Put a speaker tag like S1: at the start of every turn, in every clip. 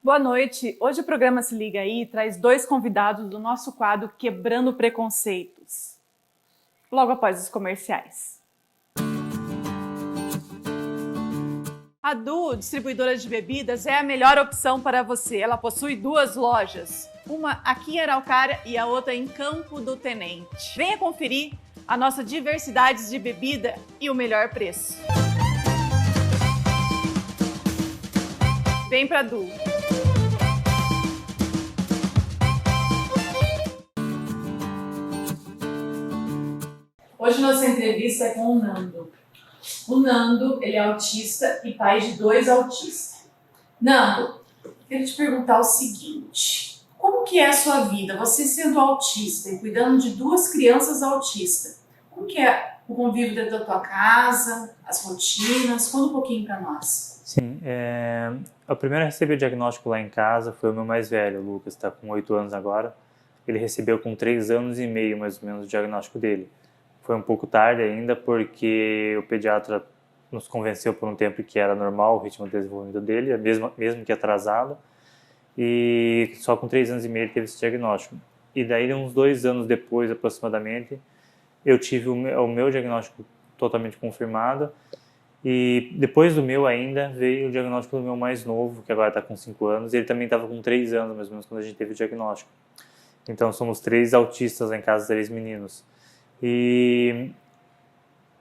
S1: Boa noite. Hoje o programa Se Liga Aí traz dois convidados do nosso quadro Quebrando Preconceitos. Logo após os comerciais. A Du, distribuidora de bebidas, é a melhor opção para você. Ela possui duas lojas, uma aqui em Araucária e a outra em Campo do Tenente. Venha conferir a nossa diversidade de bebida e o melhor preço. Vem pra Du. Hoje nossa entrevista é com o Nando. O Nando, ele é autista e pai de dois autistas. Nando, quero te perguntar o seguinte: como que é a sua vida? Você sendo autista e cuidando de duas crianças autistas, como que é o convívio dentro da tua casa, as rotinas? Conta um pouquinho para nós.
S2: Sim, o primeiro a receber o diagnóstico lá em casa foi o meu mais velho, o Lucas, está com 8 anos agora. Ele recebeu com 3 anos e meio, mais ou menos, o diagnóstico dele. Foi um pouco tarde ainda, porque o pediatra nos convenceu por um tempo que era normal o ritmo de desenvolvimento dele, mesmo que atrasado, e só com 3 anos e meio ele teve esse diagnóstico. E daí, uns 2 anos depois, aproximadamente, eu tive o meu diagnóstico totalmente confirmado, e depois do meu ainda veio o diagnóstico do meu mais novo, que agora está com 5 anos, e ele também estava com 3 anos, mais ou menos, quando a gente teve o diagnóstico. Então somos 3 autistas lá em casa, 3 meninos. E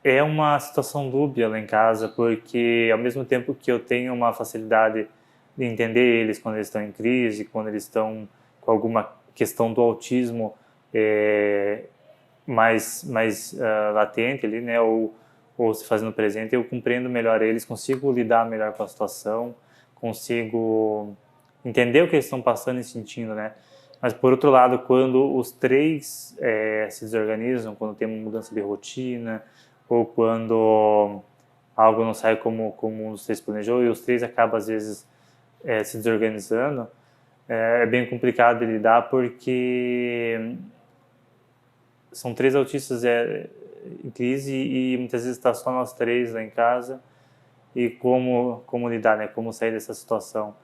S2: é uma situação dúbia lá em casa, porque ao mesmo tempo que eu tenho uma facilidade de entender eles quando eles estão em crise, quando eles estão com alguma questão do autismo mais latente ali, né, ou se fazendo presente, eu compreendo melhor eles, consigo lidar melhor com a situação, consigo entender o que eles estão passando e sentindo, né? Mas, por outro lado, quando os 3 se desorganizam, quando tem uma mudança de rotina, ou quando algo não sai como os 3 planejou, e os 3 acabam, às vezes, se desorganizando, é bem complicado de lidar, porque são 3 autistas em crise e muitas vezes está só nós 3 lá em casa, e como lidar, né? Como sair dessa situação.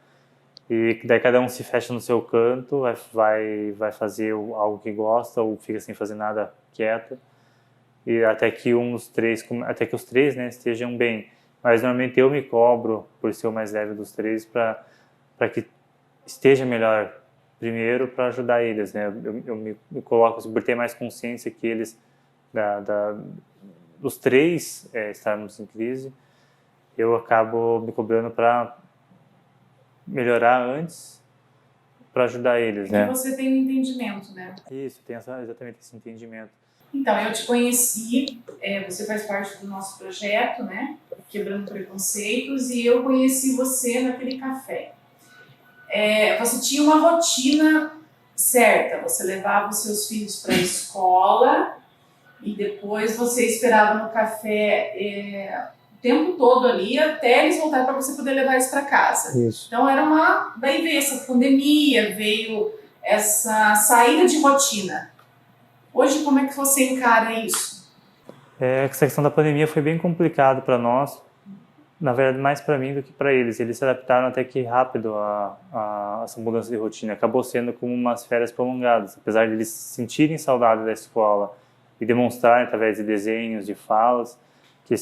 S2: E daí cada um se fecha no seu canto, vai fazer algo que gosta ou fica sem fazer nada quieto, e até que os 3, né, estejam bem. Mas normalmente eu me cobro por ser o mais leve dos 3 para que esteja melhor primeiro, para ajudar eles, né? Eu me coloco, por ter mais consciência que eles dos 3 estarmos em crise, eu acabo me cobrando para melhorar antes, para ajudar eles, né?
S1: Porque você tem um entendimento, né?
S2: Isso, tem exatamente esse entendimento.
S1: Então, eu te conheci, você faz parte do nosso projeto, né? Quebrando Preconceitos, e eu conheci você naquele café. Você tinha uma rotina certa, você levava os seus filhos para a escola e depois você esperava no café o tempo todo ali até eles voltarem para você poder levar eles para casa.
S2: Isso.
S1: Então daí veio essa pandemia, veio essa saída de rotina. Hoje, como é que você encara isso?
S2: Essa questão da pandemia foi bem complicado para nós, na verdade mais para mim do que para eles. Eles se adaptaram até que rápido a essa mudança de rotina. Acabou sendo como umas férias prolongadas, apesar de eles sentirem saudade da escola e demonstrarem através de desenhos, de falas, que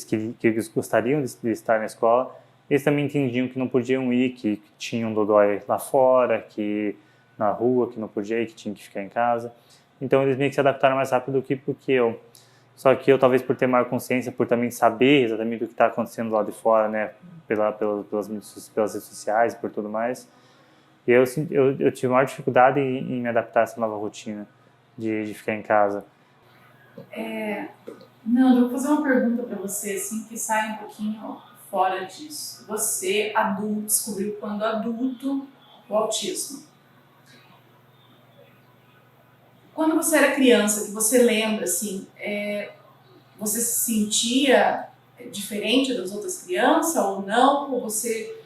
S2: eles gostariam de estar na escola. Eles também entendiam que não podiam ir, que tinham um dodói lá fora, que na rua, que não podia ir, que tinha que ficar em casa. Então eles meio que se adaptaram mais rápido do que eu. Só que eu, talvez por ter maior consciência, por também saber exatamente o que está acontecendo lá de fora, né, pelas redes sociais e por tudo mais, eu tive maior dificuldade em me adaptar a essa nova rotina de ficar em casa.
S1: Não, eu vou fazer uma pergunta para você, assim, que sai um pouquinho fora disso. Você, adulto, descobriu quando adulto o autismo. Quando você era criança, que você lembra, assim, você se sentia diferente das outras crianças ou não? Ou você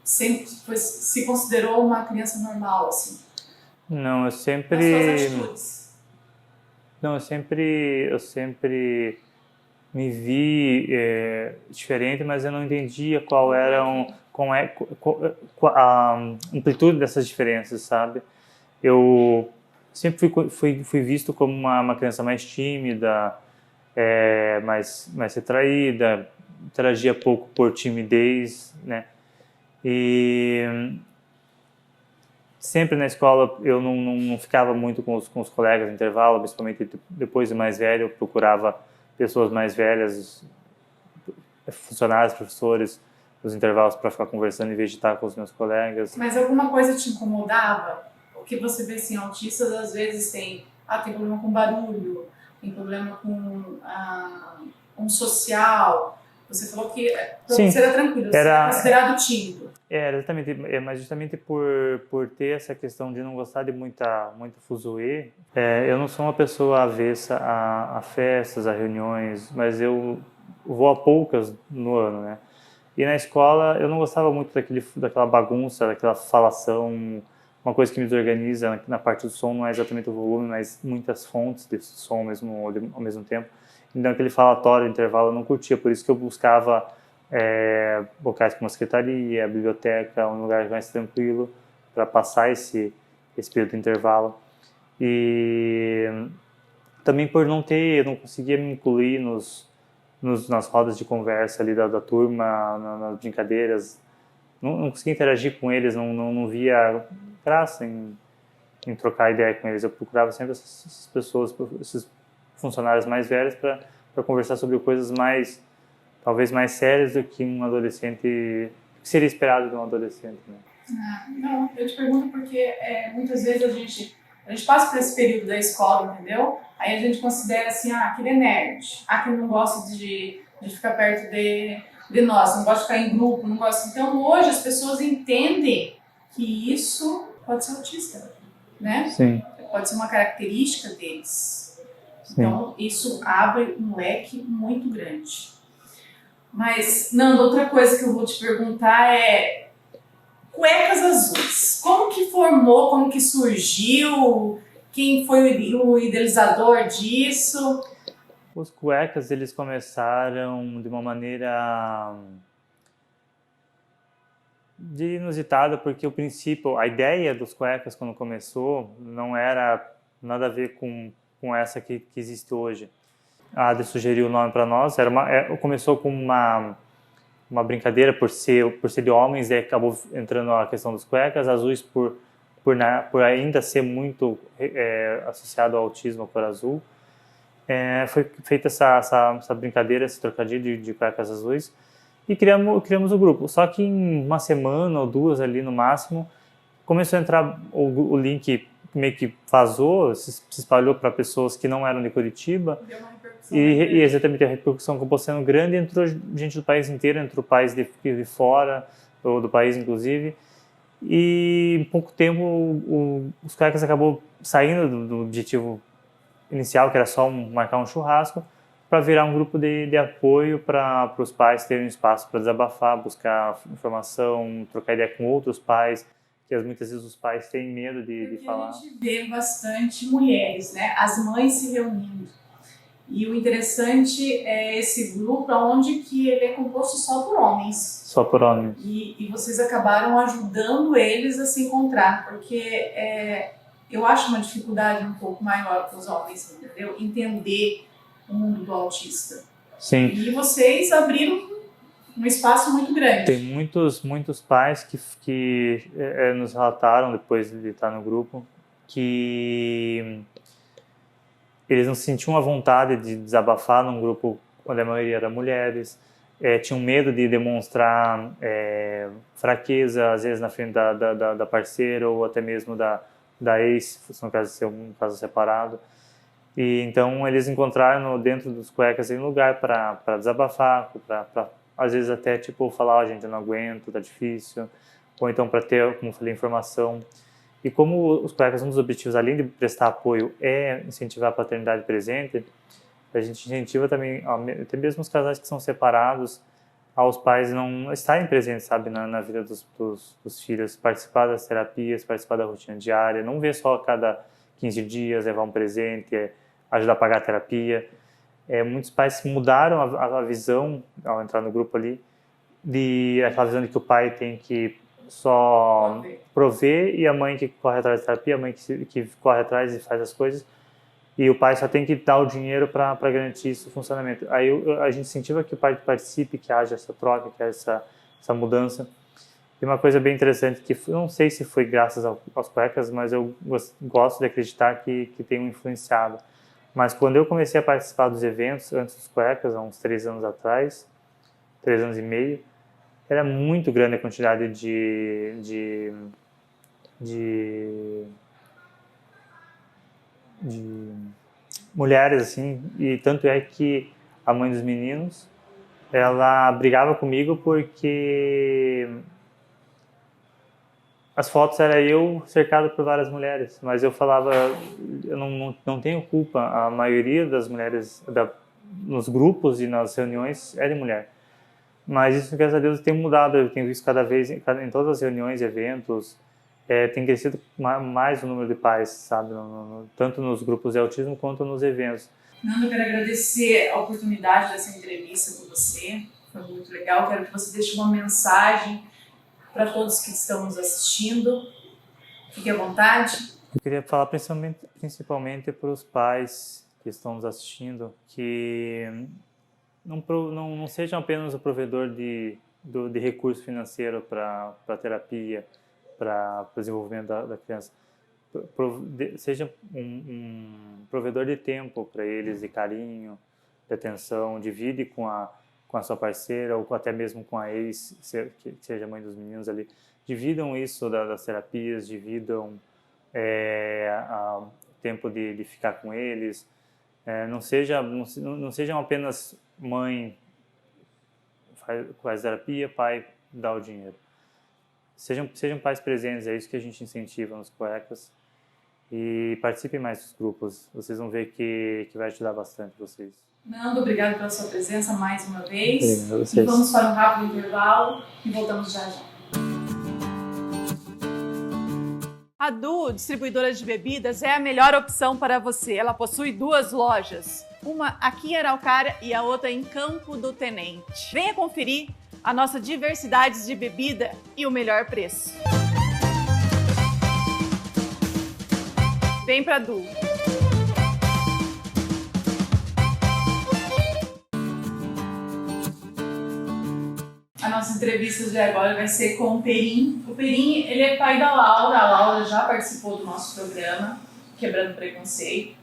S1: sempre se considerou uma criança normal, assim?
S2: Não,
S1: Nas suas atitudes?
S2: Não, eu sempre me vi diferente, mas eu não entendia qual era a amplitude dessas diferenças, sabe? Eu sempre fui visto como uma criança mais tímida, mais retraída, interagia pouco por timidez, né? E sempre na escola eu não ficava muito com os colegas no intervalo, principalmente depois de mais velho, eu procurava pessoas mais velhas, funcionários, professores, nos intervalos para ficar conversando em vez de estar com os meus colegas.
S1: Mas alguma coisa te incomodava? O que você vê assim, autistas às vezes tem problema com barulho, tem problema com social. Você falou que
S2: Sim,
S1: você era tranquilo, você era considerado tímido.
S2: Exatamente, mas justamente por ter essa questão de não gostar de muito fuzuê, eu não sou uma pessoa avessa a festas, a reuniões, mas eu vou a poucas no ano, né? E na escola eu não gostava muito daquela bagunça, daquela falação. Uma coisa que me desorganiza na parte do som não é exatamente o volume, mas muitas fontes de som ao mesmo tempo. Então aquele falatório, intervalo, eu não curtia, por isso que eu buscava locais como a secretaria, a biblioteca, um lugar mais tranquilo para passar esse período de intervalo. E também por eu não conseguia me incluir nas rodas de conversa ali da turma, nas brincadeiras, não conseguia interagir com eles, não via graça em trocar ideia com eles. Eu procurava sempre essas pessoas, esses funcionários mais velhos para conversar sobre coisas talvez mais sérias do que um adolescente, que seria esperado de um adolescente, né?
S1: Não, eu te pergunto porque muitas vezes a gente passa por esse período da escola, entendeu? Aí a gente considera assim, aquele é nerd, aquele não gosta de ficar perto de nós, não gosta de ficar em grupo, não gosta. Então hoje as pessoas entendem que isso pode ser autista, né?
S2: Sim.
S1: Pode ser uma característica deles.
S2: Sim.
S1: Então isso abre um leque muito grande. Mas, Nando, outra coisa que eu vou te perguntar é Cuecas Azuis. Como que formou, como que surgiu, quem foi o idealizador disso?
S2: Os Cuecas, eles começaram de uma maneira inusitada, porque o princípio, a ideia dos Cuecas quando começou não era nada a ver com essa que existe hoje. A Adi sugeriu o nome para nós, começou com uma brincadeira por ser de homens, e acabou entrando a questão dos Cuecas Azuis por ainda ser muito associado ao autismo, a cor azul. Foi feita essa brincadeira, esse trocadilho de Cuecas Azuis, e criamos o grupo. Só que em uma semana ou duas ali no máximo, começou a entrar o link, meio que vazou, se espalhou para pessoas que não eram de Curitiba.
S1: Deu uma repercussão.
S2: E exatamente a repercussão acabou sendo grande, entrou gente do país inteiro, entrou pais de fora, ou do país inclusive, e em pouco tempo os Cuecas acabou saindo do objetivo inicial, que era só marcar um churrasco, para virar um grupo de apoio para os pais terem um espaço para desabafar, buscar informação, trocar ideia com outros pais, que muitas vezes os pais têm medo de falar.
S1: A gente vê bastante mulheres, né? As mães se reunindo. E o interessante é esse grupo onde que ele é composto só por homens.
S2: Só por homens.
S1: E vocês acabaram ajudando eles a se encontrar, porque eu acho uma dificuldade um pouco maior para os homens, entendeu? Entender o mundo do autista.
S2: Sim.
S1: E vocês abriram um espaço muito grande.
S2: Tem muitos pais que nos relataram, depois de estar no grupo, que eles não sentiam a vontade de desabafar num grupo onde a maioria era mulheres, tinham medo de demonstrar fraqueza, às vezes na frente da parceira ou até mesmo da ex, no caso de ser um caso separado. E então eles encontraram dentro dos Cuecas um lugar para desabafar, para às vezes até falar, gente, eu não aguento, tá difícil, ou então para ter, como eu falei, informação. E como os Cuecas, um dos objetivos, além de prestar apoio, é incentivar a paternidade presente, a gente incentiva também, até mesmo os casais que são separados, aos pais não estarem presentes, sabe, na vida dos filhos, participar das terapias, participar da rotina diária, não ver só a cada 15 dias, levar um presente, ajudar a pagar a terapia. muitos pais mudaram a visão ao entrar no grupo ali, aquela visão de que o pai tem que só prover e a mãe que corre atrás da terapia, a mãe que corre atrás e faz as coisas, e o pai só tem que dar o dinheiro para garantir isso, o funcionamento. Aí a gente incentiva que o pai participe, que haja essa troca, que haja essa mudança. E uma coisa bem interessante, que eu não sei se foi graças aos cuecas, mas eu gosto de acreditar que tem influenciado. Mas quando eu comecei a participar dos eventos, antes dos cuecas, há uns 3 anos atrás, 3 anos e meio, era muito grande a quantidade de mulheres, assim, e tanto é que a mãe dos meninos, ela brigava comigo porque as fotos era eu cercado por várias mulheres, mas eu falava, eu não tenho culpa, a maioria das mulheres nos grupos e nas reuniões é de mulher. Mas isso, graças a Deus, tem mudado, eu tenho visto cada vez, em todas as reuniões, eventos, tem crescido mais o número de pais, sabe, tanto nos grupos de autismo quanto nos eventos.
S1: Nando, eu quero agradecer a oportunidade dessa entrevista com você, foi muito legal, quero que você deixe uma mensagem para todos que estão nos assistindo, fique à vontade.
S2: Eu queria falar principalmente para os pais que estão nos assistindo, que não sejam apenas o provedor de recurso financeiro para terapia, para o desenvolvimento da criança. Seja um provedor de tempo para eles, de carinho, de atenção, divide com a sua parceira ou até mesmo com a ex, que seja a mãe dos meninos ali. Dividam isso das terapias, dividam o tempo de ficar com eles. Não sejam apenas mãe faz terapia, pai dá o dinheiro. Sejam pais presentes, é isso que a gente incentiva nos cuecas. E participem mais dos grupos, vocês vão ver que vai ajudar bastante vocês.
S1: Nando, obrigado pela sua presença mais uma vez.
S2: Obrigado a vocês.
S1: E vamos para um rápido intervalo e voltamos já já.
S3: A Du, distribuidora de bebidas, é a melhor opção para você. Ela possui 2 lojas, uma aqui em Araucária e a outra em Campo do Tenente. Venha conferir a nossa diversidade de bebida e o melhor preço. Vem pra Du.
S1: A nossa entrevista de agora vai ser com o Perim. O Perim, ele é pai da Laura. A Laura já participou do nosso programa, Quebrando Preconceito.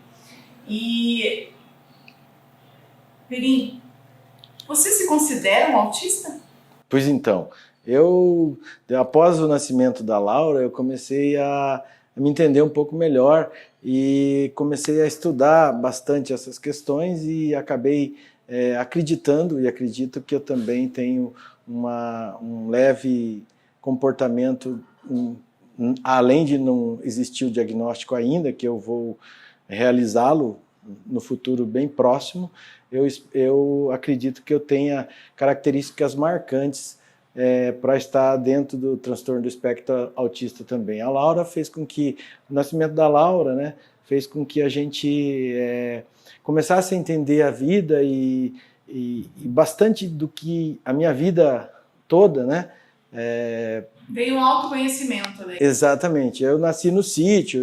S1: E, Perim, você se considera um autista?
S4: Pois então, após o nascimento da Laura, eu comecei a me entender um pouco melhor e comecei a estudar bastante essas questões e acabei acreditando e acredito que eu também tenho um leve comportamento, além de não existir o diagnóstico ainda, que eu vou realizá-lo no futuro bem próximo, eu acredito que eu tenha características marcantes para estar dentro do transtorno do espectro autista também. A Laura fez com que, o nascimento da Laura, né, fez com que a gente começasse a entender a vida e bastante do que a minha vida toda, né?
S1: Veio um autoconhecimento, né?
S4: Exatamente. Eu nasci no sítio,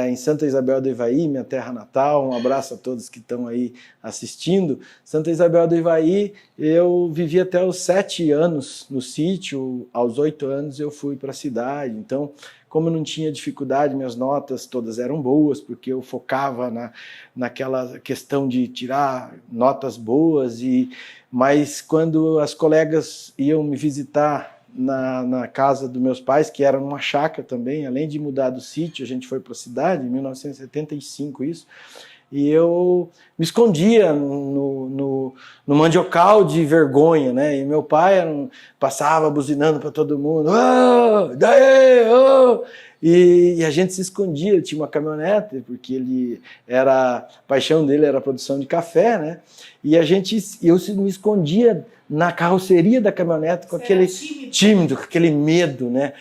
S4: em Santa Isabel do Ivaí, minha terra natal. Um abraço a todos que estão aí assistindo. Santa Isabel do Ivaí, eu vivi até os 7 anos no sítio. Aos 8 anos eu fui para a cidade. Então, como eu não tinha dificuldade, minhas notas todas eram boas, porque eu focava naquela questão de tirar notas boas. Mas quando as colegas iam me visitar na casa dos meus pais, que era numa chácara também, além de mudar do sítio, a gente foi para a cidade, em 1975 isso, e eu me escondia no mandiocal de vergonha, né? E meu pai passava buzinando para todo mundo, daí, E a gente se escondia, ele tinha uma caminhonete, porque a paixão dele era a produção de café, né? E eu me escondia na carroceria da caminhonete com aquele tímido, com aquele medo, né?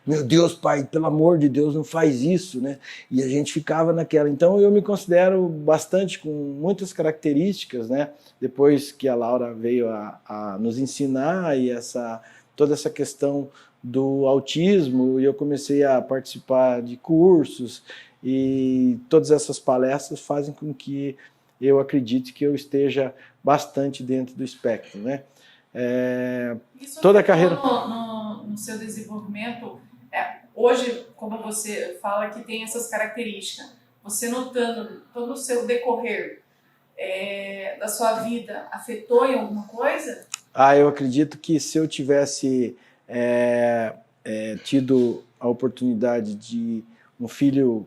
S4: Meu Deus, pai, pelo amor de Deus, não faz isso, né? E a gente ficava naquela. Então eu me considero bastante com muitas características, né? Depois que a Laura veio a nos ensinar e toda essa questão do autismo, e eu comecei a participar de cursos, e todas essas palestras fazem com que eu acredite que eu esteja bastante dentro do espectro, né?
S1: Isso
S4: toda a carreira
S1: no seu desenvolvimento, hoje, como você fala que tem essas características, você notando todo o seu decorrer da sua vida, afetou em alguma coisa?
S4: Eu acredito que se eu tivesse tido a oportunidade de um filho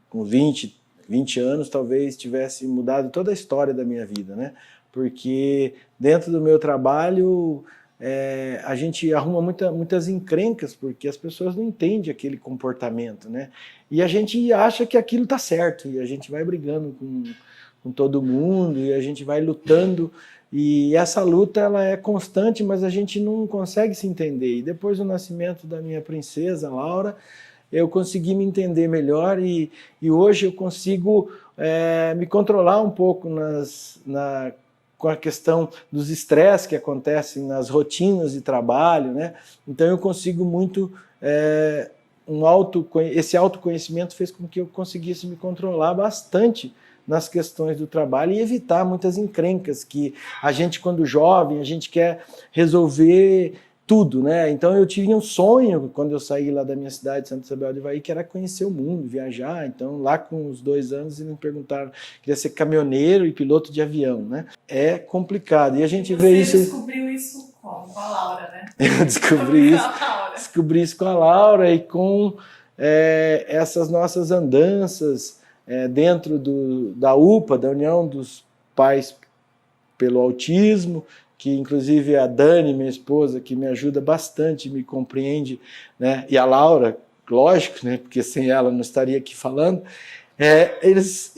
S4: com 20 anos, talvez tivesse mudado toda a história da minha vida, né? Porque dentro do meu trabalho a gente arruma muitas encrencas, porque as pessoas não entendem aquele comportamento, né? E a gente acha que aquilo está certo, e a gente vai brigando com todo mundo, e a gente vai lutando, e essa luta ela é constante, mas a gente não consegue se entender. E depois do nascimento da minha princesa, Laura, eu consegui me entender melhor, e hoje eu consigo me controlar um pouco com a questão dos estresses que acontecem nas rotinas de trabalho, né? Então eu consigo muito... esse autoconhecimento fez com que eu conseguisse me controlar bastante nas questões do trabalho e evitar muitas encrencas que a gente, quando jovem, a gente quer resolver tudo, né? Então eu tive um sonho quando eu saí lá da minha cidade, Santa Isabel do Ivaí, que era conhecer o mundo, viajar. Então lá com os 2 anos eles me perguntaram, queria ser caminhoneiro e piloto de avião, né? É complicado. E a gente vê isso...
S1: Você descobriu isso com a Laura, né?
S4: Eu descobri isso com a Laura e com essas nossas andanças dentro da UPA, da União dos Pais pelo Autismo, que inclusive a Dani, minha esposa, que me ajuda bastante, me compreende, né? E a Laura, lógico, né? Porque sem ela não estaria aqui falando, eles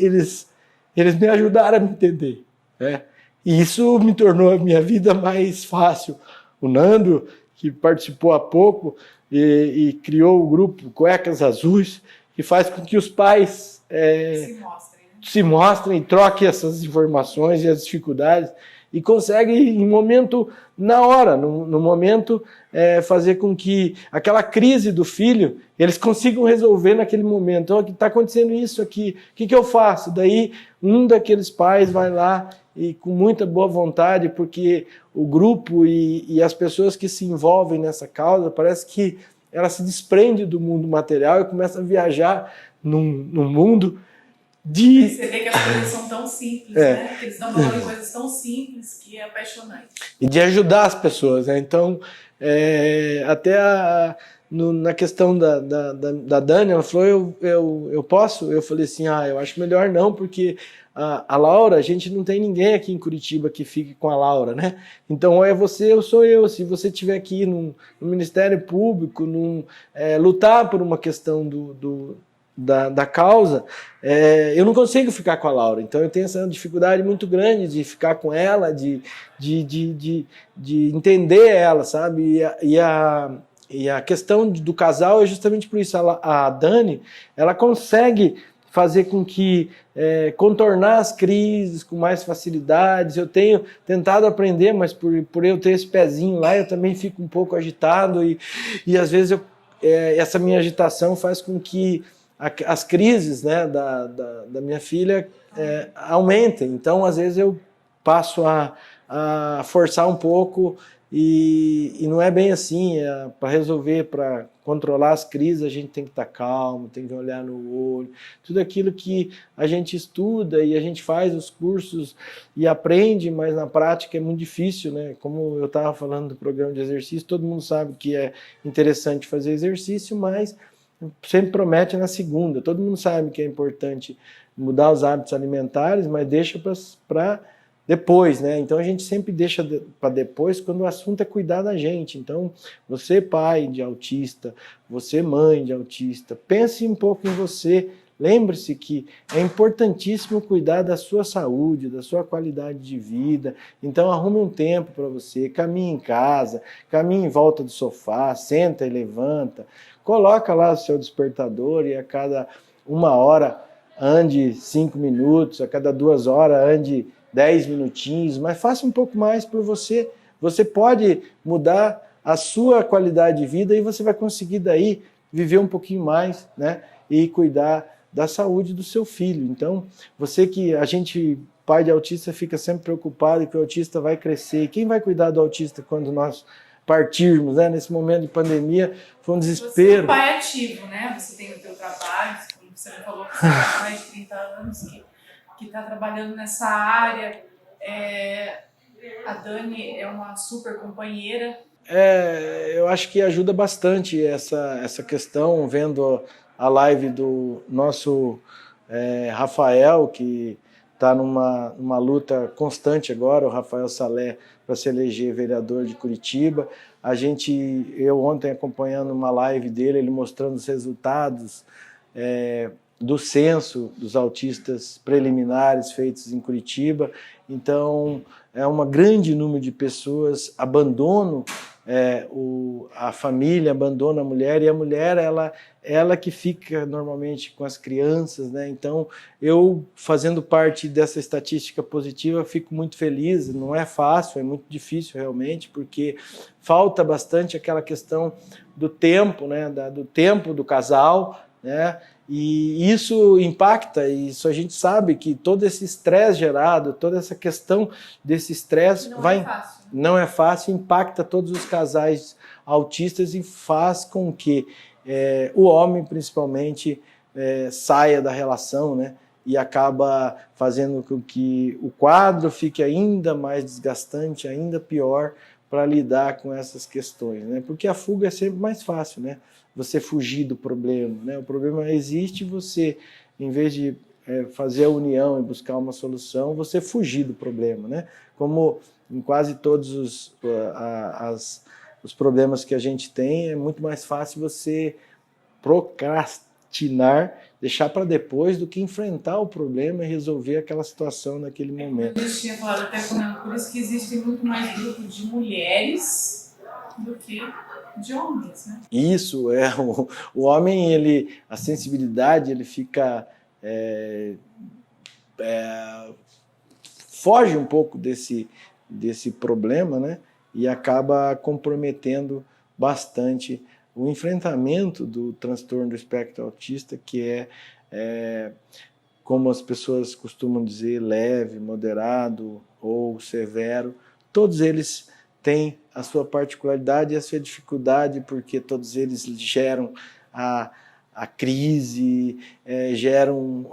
S4: me ajudaram a me entender, né? E isso me tornou a minha vida mais fácil. O Nando, que participou há pouco e criou o grupo Cuecas Azuis, que faz com que os pais se mostrem e troquem essas informações e as dificuldades, e consegue, em momento, na hora, no momento, fazer com que aquela crise do filho, eles consigam resolver naquele momento. Então, está acontecendo isso aqui, o que eu faço? Daí, um daqueles pais vai lá e com muita boa vontade, porque o grupo e as pessoas que se envolvem nessa causa, parece que ela se desprende do mundo material e começa a viajar num mundo de...
S1: Você vê que as coisas são tão simples, né? Que eles dão valor em coisas tão simples que é apaixonante.
S4: E de ajudar as pessoas, né? Então, até na questão da Dani, ela falou, eu posso? Eu falei assim, eu acho melhor não, porque a Laura, a gente não tem ninguém aqui em Curitiba que fique com a Laura, né? Então, ou é você ou sou eu. Se você estiver aqui no Ministério Público, lutar por uma questão da causa, eu não consigo ficar com a Laura. Então eu tenho essa dificuldade muito grande de ficar com ela, de entender ela, sabe? E a questão do casal é justamente por isso. A Dani, ela consegue fazer com que contornar as crises com mais facilidades. Eu tenho tentado aprender, mas por eu ter esse pezinho lá, eu também fico um pouco agitado, e às vezes essa minha agitação faz com que as crises, né, da minha filha aumentem. Então, às vezes, eu passo a forçar um pouco, e não é bem assim. Para resolver, para controlar as crises, a gente tem que estar calmo, tem que olhar no olho. Tudo aquilo que a gente estuda e a gente faz os cursos e aprende, mas na prática é muito difícil, né? Como eu estava falando do programa de exercício, todo mundo sabe que é interessante fazer exercício, mas sempre promete na segunda. Todo mundo sabe que é importante mudar os hábitos alimentares, mas deixa para depois, né? Então a gente sempre deixa para depois quando o assunto é cuidar da gente. Então, você pai de autista, você mãe de autista, pense um pouco em você. Lembre-se que é importantíssimo cuidar da sua saúde, da sua qualidade de vida. Então arrume um tempo para você, caminhe em casa, caminhe em volta do sofá, senta e levanta, coloca lá o seu despertador e a cada 1 hora ande 5 minutos, a cada 2 horas ande 10 minutinhos, mas faça um pouco mais por você. Você pode mudar a sua qualidade de vida e você vai conseguir daí viver um pouquinho mais, né? E cuidar da saúde do seu filho. Então, a gente, pai de autista, fica sempre preocupado que o autista vai crescer. E quem vai cuidar do autista quando nós partirmos, né? Nesse momento de pandemia, foi um desespero.
S1: Você é um pai ativo, né? Você tem o teu trabalho, como você me falou, que você tem mais de 30 anos que está trabalhando nessa área. A Dani é uma super companheira.
S4: Eu acho que ajuda bastante essa questão, vendo a live do nosso Rafael, que está numa luta constante agora, o Rafael Salé, para se eleger vereador de Curitiba. Eu ontem acompanhando uma live dele, ele mostrando os resultados do censo dos autistas preliminares feitos em Curitiba. Então, é um grande número de pessoas abandonam a família, abandona a mulher, e a mulher, ela que fica normalmente com as crianças, né? Então, eu, fazendo parte dessa estatística positiva, fico muito feliz. Não é fácil, é muito difícil realmente, porque falta bastante aquela questão do tempo, né? Do tempo do casal, né? E isso impacta, isso a gente sabe que todo esse estresse gerado, toda essa questão desse estresse não é fácil, impacta todos os casais autistas e faz com que o homem, principalmente, saia da relação, né? E acaba fazendo com que o quadro fique ainda mais desgastante, ainda pior para lidar com essas questões, né? Porque a fuga é sempre mais fácil, né? Você fugir do problema, né? O problema existe, você, em vez de fazer a união e buscar uma solução, você fugir do problema, né? Como em quase todos os problemas que a gente tem, é muito mais fácil você procrastinar, deixar para depois, do que enfrentar o problema e resolver aquela situação naquele momento.
S1: A gente tinha falado até por isso que existem muito mais grupos de mulheres do que de homens, né?
S4: Isso, o homem, a sensibilidade, ele fica... foge um pouco desse problema, né? E acaba comprometendo bastante o enfrentamento do transtorno do espectro autista, que como as pessoas costumam dizer, leve, moderado ou severo. Todos eles têm a sua particularidade e a sua dificuldade, porque todos eles geram a crise, geram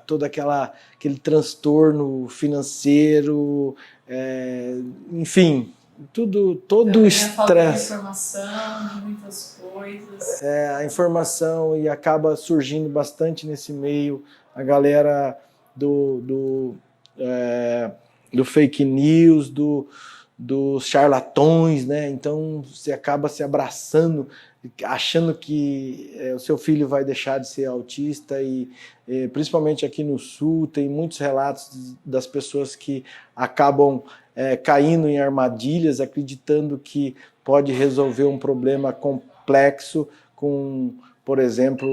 S4: todo aquele transtorno financeiro, enfim, todo o estresse.
S1: Falta de informação, de muitas coisas.
S4: A informação, e acaba surgindo bastante nesse meio a galera do fake news, dos charlatões, né? Então você acaba se abraçando, achando que o seu filho vai deixar de ser autista, e principalmente aqui no Sul tem muitos relatos das pessoas que acabam caindo em armadilhas, acreditando que pode resolver um problema complexo com, por exemplo,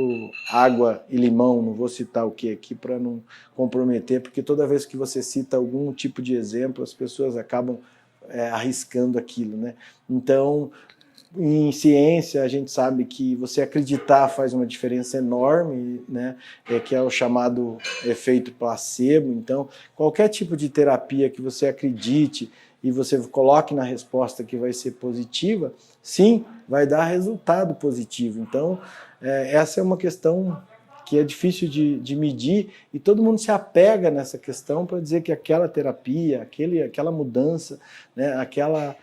S4: água e limão. Não vou citar o que aqui para não comprometer, porque toda vez que você cita algum tipo de exemplo, as pessoas acabam arriscando aquilo, né? Então, em ciência, a gente sabe que você acreditar faz uma diferença enorme, né? Que é o chamado efeito placebo. Então, qualquer tipo de terapia que você acredite e você coloque na resposta que vai ser positiva, sim, vai dar resultado positivo. Então, essa é uma questão que é difícil de medir, e todo mundo se apega nessa questão para dizer que aquela terapia, aquela mudança, né, aquela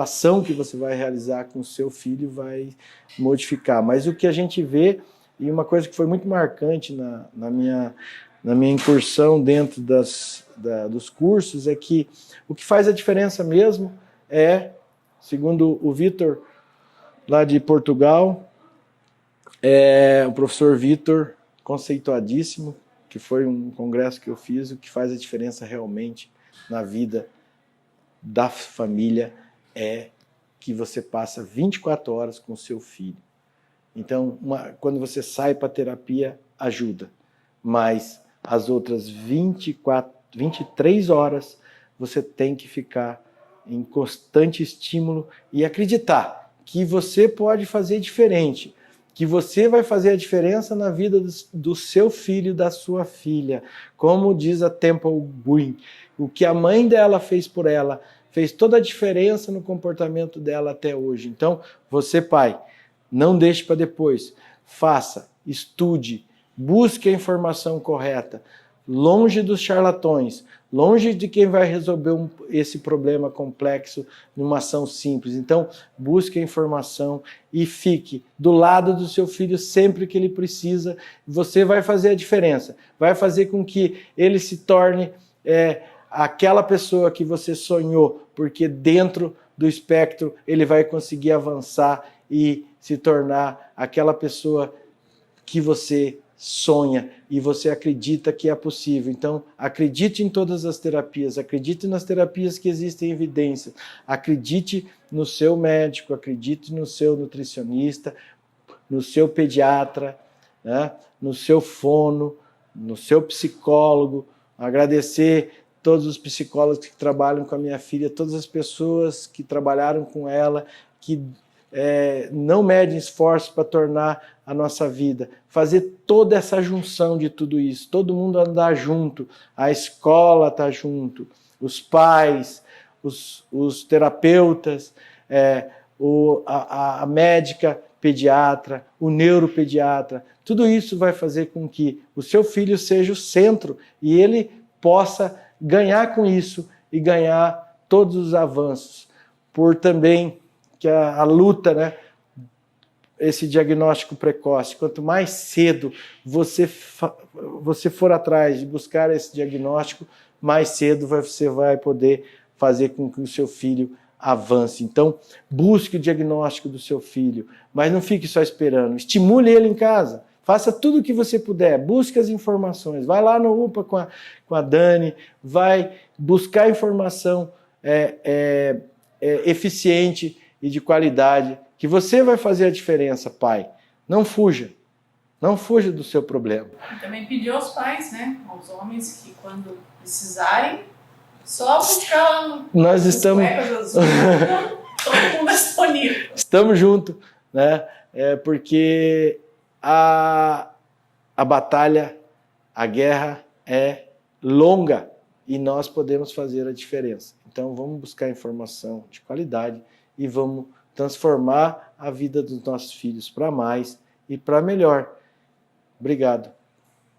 S4: ação que você vai realizar com o seu filho vai modificar. Mas o que a gente vê, e uma coisa que foi muito marcante na minha na minha incursão dentro dos cursos, é que o que faz a diferença mesmo é, segundo o Vitor, lá de Portugal, o professor Vitor, conceituadíssimo, que foi um congresso que eu fiz, o que faz a diferença realmente na vida da família é que você passa 24 horas com o seu filho. Então, quando você sai para terapia, ajuda, mas as outras 23 horas você tem que ficar em constante estímulo e acreditar que você pode fazer diferente, que você vai fazer a diferença na vida do seu filho, da sua filha. Como diz a Temple Green, o que a mãe dela fez por ela fez toda a diferença no comportamento dela até hoje. Então, você, pai, não deixe para depois. Faça, estude, busque a informação correta, longe dos charlatões, longe de quem vai resolver esse problema complexo numa ação simples. Então, busque a informação e fique do lado do seu filho sempre que ele precisa. Você vai fazer a diferença, vai fazer com que ele se torne aquela pessoa que você sonhou, porque dentro do espectro ele vai conseguir avançar e se tornar aquela pessoa que você sonha e você acredita que é possível. Então, acredite em todas as terapias, acredite nas terapias que existem em evidência, acredite no seu médico, acredite no seu nutricionista, no seu pediatra, né? No seu fono, no seu psicólogo. Agradecer todos os psicólogos que trabalham com a minha filha, todas as pessoas que trabalharam com ela, que não medem esforços para tornar a nossa vida, fazer toda essa junção de tudo isso, todo mundo andar junto, a escola tá junto, os pais, os terapeutas, a médica pediatra, o neuropediatra, tudo isso vai fazer com que o seu filho seja o centro e ele possa ganhar com isso e ganhar todos os avanços, por também que a luta, né, esse diagnóstico precoce, quanto mais cedo você for atrás de buscar esse diagnóstico, mais cedo você vai poder fazer com que o seu filho avance. Então, busque o diagnóstico do seu filho, mas não fique só esperando, estimule ele em casa, faça tudo o que você puder, busque as informações, vai lá no UPA com a Dani, vai buscar informação eficiente e de qualidade, que você vai fazer a diferença, pai. Não fuja do seu problema.
S1: E também pedir aos pais, né, aos homens, que quando precisarem, só buscar
S4: nós estamos
S1: todo mundo disponível.
S4: Estamos juntos, né? Porque a batalha, a guerra é longa e nós podemos fazer a diferença. Então vamos buscar informação de qualidade e vamos transformar a vida dos nossos filhos para mais e para melhor. Obrigado.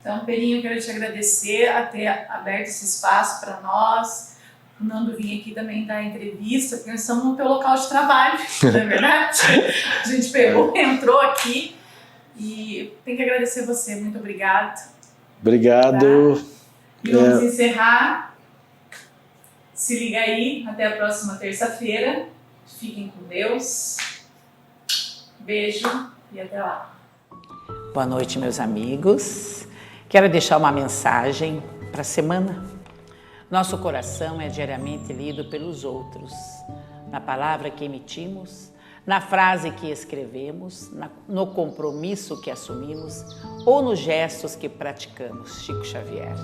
S1: Então, Perinho, eu quero te agradecer a ter aberto esse espaço para nós. O Nando vinha aqui também dar entrevista, porque nós estamos no teu local de trabalho, não é verdade? A gente pegou, entrou aqui e tem que agradecer você. Muito obrigado.
S4: Obrigado.
S1: Tá? E vamos encerrar. Se liga aí, até a próxima terça-feira. Fiquem com Deus. Beijo e até lá.
S5: Boa noite, meus amigos. Quero deixar uma mensagem para a semana. Nosso coração é diariamente lido pelos outros, na palavra que emitimos, na frase que escrevemos, no compromisso que assumimos ou nos gestos que praticamos. Chico Xavier.